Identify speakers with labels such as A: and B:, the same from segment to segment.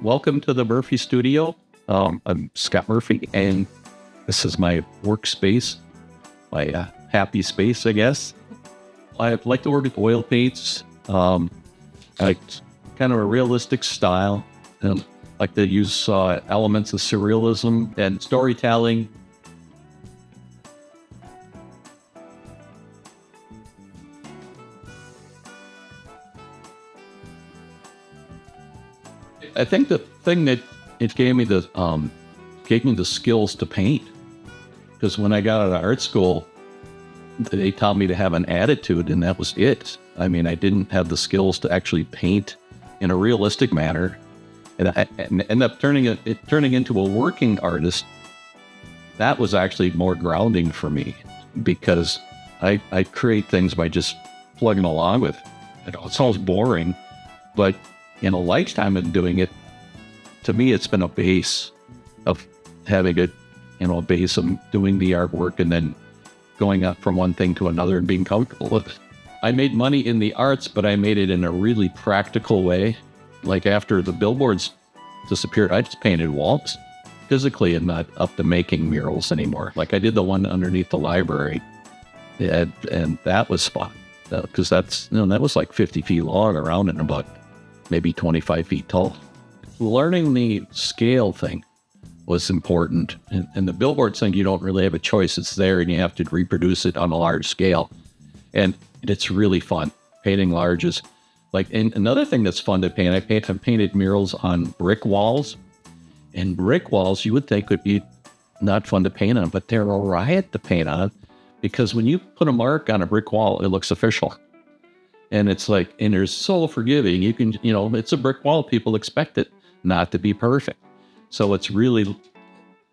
A: welcome to the Murphy Studio. I'm Scott Murphy, and this is my workspace, my happy space, I guess. I like to work with oil paints. I like kind of a realistic style. I like to use elements of surrealism and storytelling. I think the thing that it gave me the skills to paint, because when I got out of art school, they taught me to have an attitude, and that was it. I mean, I didn't have the skills to actually paint in a realistic manner, and I ended up turning into a working artist. That was actually more grounding for me, because I create things by just plugging along with. It sounds boring, but in a lifetime of doing it, to me, it's been a base of having a base of doing the artwork and then going up from one thing to another and being comfortable with it. I made money in the arts, but I made it in a really practical way. Like after the billboards disappeared, I just painted walls physically and not up to making murals anymore. Like I did the one underneath the library, and that was fun because that was like 50 feet long around and about maybe 25 feet tall. Learning the scale thing was important. And the billboard thing, you don't really have a choice. It's there and you have to reproduce it on a large scale. And it's really fun. Painting large is like, and another thing that's fun to paint, I've painted murals on brick walls. And brick walls you would think would be not fun to paint on, but they're a riot to paint on, because when you put a mark on a brick wall, it looks official. And it's like, and they're so forgiving. You can, it's a brick wall. People expect it not to be perfect. So it's really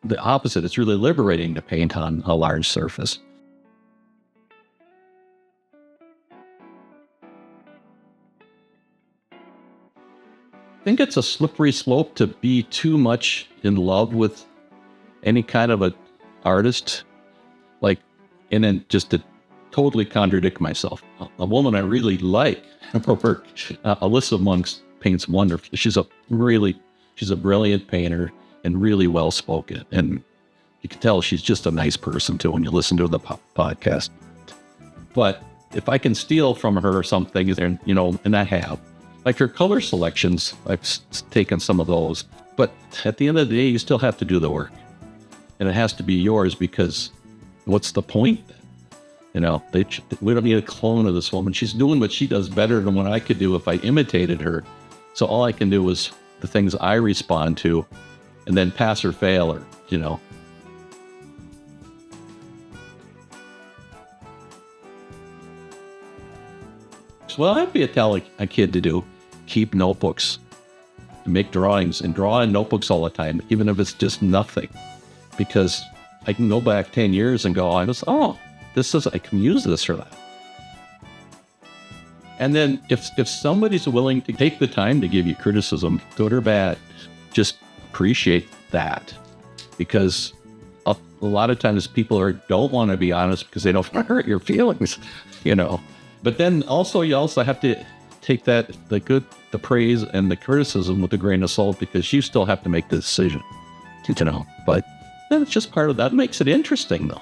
A: the opposite. It's really liberating to paint on a large surface. I think it's a slippery slope to be too much in love with any kind of an artist, and then just to totally contradict myself. A woman I really like, Alyssa Monks, paints wonderfully. She's a brilliant painter and really well spoken, and you can tell she's just a nice person too when you listen to the podcast. But if I can steal from her something, and I have, like her color selections, I've taken some of those. But at the end of the day, you still have to do the work, and it has to be yours, because what's the point? We don't need a clone of this woman. She's doing what she does better than what I could do if I imitated her. So all I can do is the things I respond to, and then pass or fail, or. Well, I'd be telling a kid to do, keep notebooks, make drawings, and draw in notebooks all the time, even if it's just nothing. Because I can go back 10 years and go, I can use this or that. And then if somebody's willing to take the time to give you criticism, good or bad, just appreciate that. Because a lot of times people don't want to be honest because they don't want to hurt your feelings, But then you also have to take the praise and the criticism with a grain of salt, because you still have to make the decision, But then it's just part of that. It makes it interesting, though.